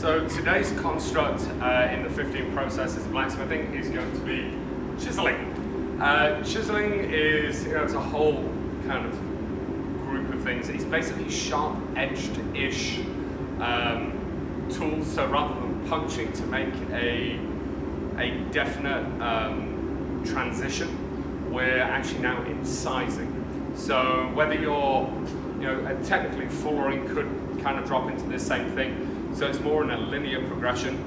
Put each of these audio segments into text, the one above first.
So today's construct in the 15 processes of blacksmithing is going to be chiseling. Chiseling is, it's a whole kind of group of things. It's basically sharp-edged-ish tools. So rather than punching to make a definite transition, we're actually now incising. So whether you're, technically flooring could kind of drop into this same thing. So it's more in a linear progression.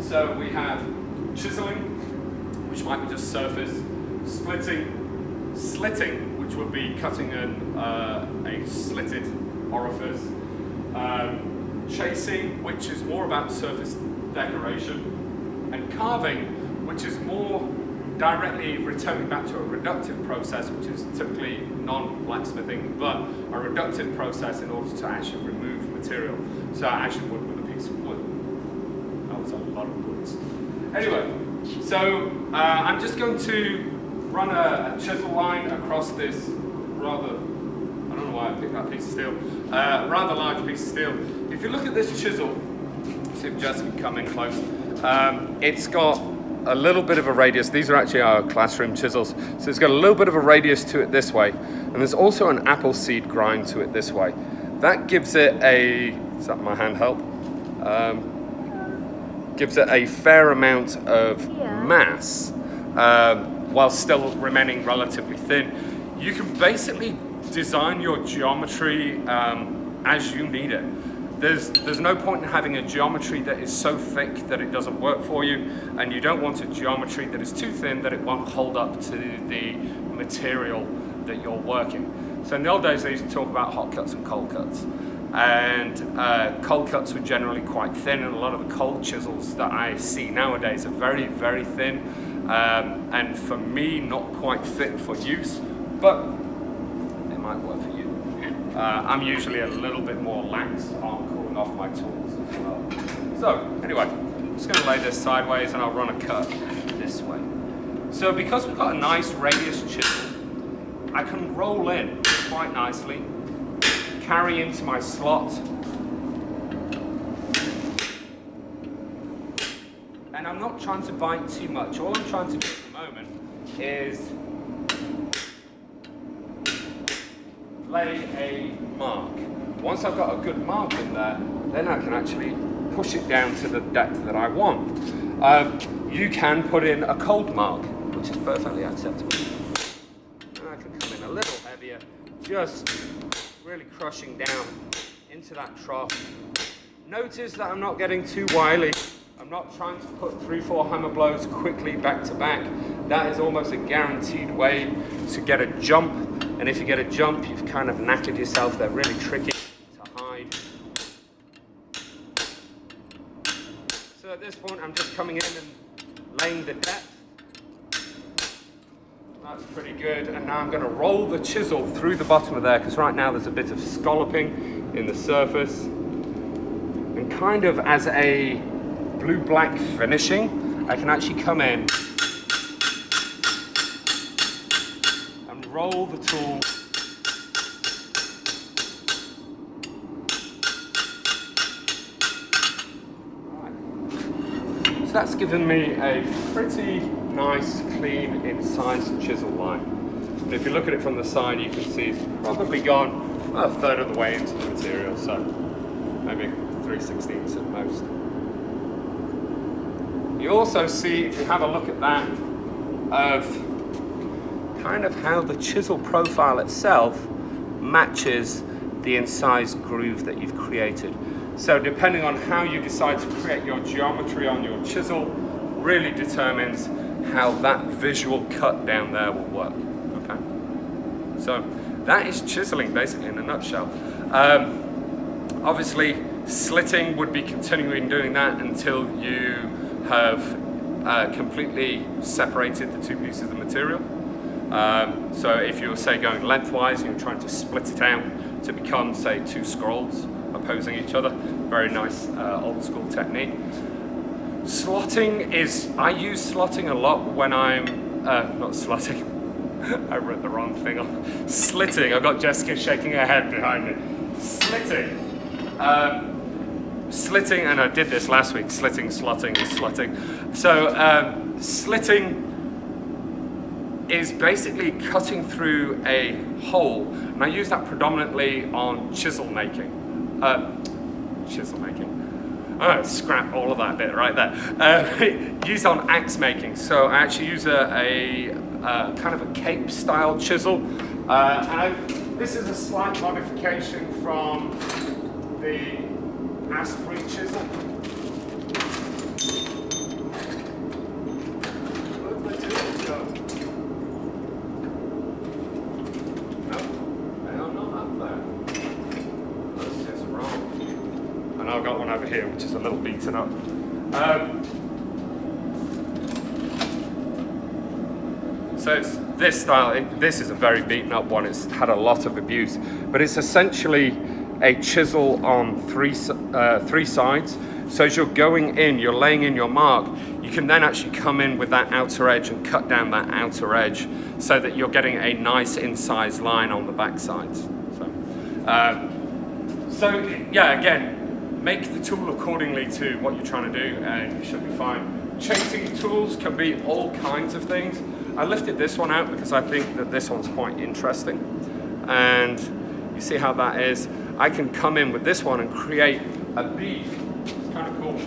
So we have chiseling, which might be just surface, slitting, which would be cutting a slitted orifice, chasing, which is more about surface decoration, and carving, which is more directly returning back to a reductive process, which is typically non-blacksmithing, but a reductive process in order to actually remove material. So I actually wood with a piece of wood. That was a lot of woods. Anyway, so I'm just going to run a chisel line across this rather, I don't know why I picked that piece of steel, rather large piece of steel. If you look at this chisel, see if Jess can come in close, it's got a little bit of a radius. These are actually our classroom chisels. So it's got a little bit of a radius to it this way. And there's also an apple seed grind to it this way. That gives it is that my hand help? Gives it a fair amount of mass while still remaining relatively thin. You can basically design your geometry as you need it. There's no point in having a geometry that is so thick that it doesn't work for you, and you don't want a geometry that is too thin that it won't hold up to the material that you're working. So in the old days, they used to talk about hot cuts and cold cuts. And cold cuts were generally quite thin, and a lot of the cold chisels that I see nowadays are very, very thin, and for me, not quite fit for use, but it might work for you. I'm usually a little bit more lax on cooling off my tools as well. So anyway, I'm just going to lay this sideways and I'll run a cut this way. So because we've got a nice radius chisel, I can roll in quite nicely, carry into my slot, and I'm not trying to bite too much. All I'm trying to do at the moment is lay a mark. Once I've got a good mark in there, then I can actually push it down to the depth that I want. You can put in a cold mark, which is perfectly acceptable. And I can come in a little heavier, just really crushing down into that trough. Notice that I'm not getting too wily. I'm not trying to put 3-4 hammer blows quickly back to back. That is almost a guaranteed way to get a jump. And if you get a jump, you've kind of knackered yourself. They're really tricky to hide. So at this point, I'm just coming in and laying the depth. That's pretty good. And now I'm going to roll the chisel through the bottom of there, because right now there's a bit of scalloping in the surface. And kind of as a blue-black finishing, I can actually come in and roll the tool right. So that's given me a pretty nice, clean, incised chisel line. And if you look at it from the side, you can see it's probably gone a third of the way into the material, so maybe 3/16 at most. You also see, if you have a look at that, of kind of how the chisel profile itself matches the incised groove that you've created. So depending on how you decide to create your geometry on your chisel really determines how that visual cut down there will work. Okay? So that is chiseling basically in a nutshell. Obviously, slitting would be continuing doing that until you have completely separated the two pieces of material. So if you're, say, going lengthwise, you're trying to split it out to become, say, two scrolls opposing each other. Very nice old school technique. Slotting is, I use slotting a lot when I'm, not slotting, I wrote the wrong thing off. Slitting, I've got Jessica shaking her head behind me. Slitting. slitting, and I did this last week, slitting, slotting, and slutting. So slitting is basically cutting through a hole, and I use that predominantly on chisel making. Scrap all of that bit right there. Used on axe making. So I actually use a kind of a cape style chisel. This is a slight modification from the Asprey chisel. I've got one over here which is a little beaten up. So it's this style. This is a very beaten up one. It's had a lot of abuse, but it's essentially a chisel on three sides. So as you're going in, you're laying in your mark, you can then actually come in with that outer edge and cut down that outer edge so that you're getting a nice incised line on the back sides. So yeah, again, make the tool accordingly to what you're trying to do and you should be fine. Chasing tools can be all kinds of things. I lifted this one out because I think that this one's quite interesting. And you see how that is. I can come in with this one and create a bead. It's kind of cool.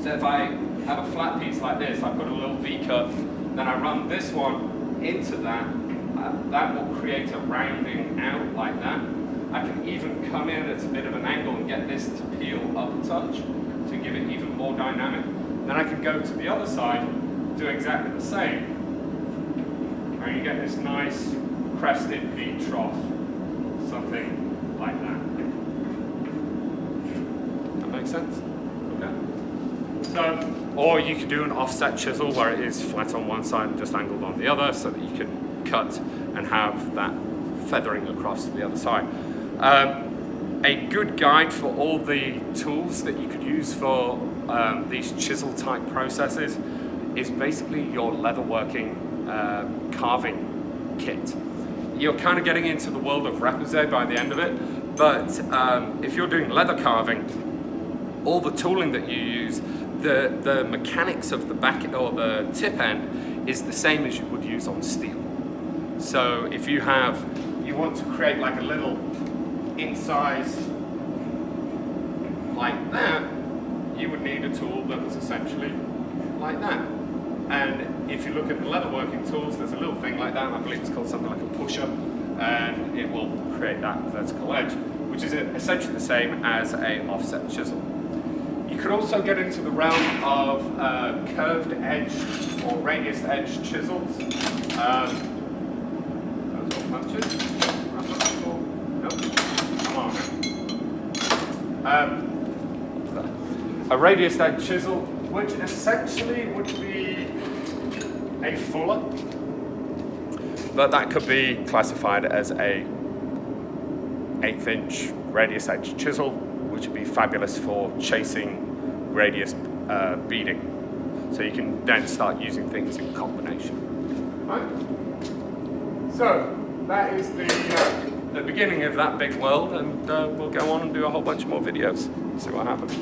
So if I have a flat piece like this, I put a little V-cut, then I run this one into that. That will create a rounding out like that. I can even come in at a bit of an angle and get this to peel up a touch to give it even more dynamic. Then I can go to the other side, do exactly the same, and you get this nice crested bead trough, something like that. That makes sense? Okay. So, or you could do an offset chisel where it is flat on one side and just angled on the other, so that you can cut and have that feathering across to the other side. A good guide for all the tools that you could use for these chisel type processes is basically your leatherworking carving kit. You're kind of getting into the world of repoussé by the end of it, but if you're doing leather carving, all the tooling that you use, the mechanics of the back or the tip end is the same as you would use on steel. So if you want to create like a little incise like that, you would need a tool that was essentially like that. And if you look at the leatherworking tools, there's a little thing like that, I believe it's called something like a pusher, and it will create that vertical edge, which is essentially the same as a offset chisel. You could also get into the realm of curved edge or radius edge chisels. Those are punches. A radius edge chisel, which essentially would be a fuller, but that could be classified as a 1/8" radius edge chisel, which would be fabulous for chasing radius beading. So you can then start using things in combination. Right? So that is the beginning of that big world, and we'll go on and do a whole bunch more videos, see what happens.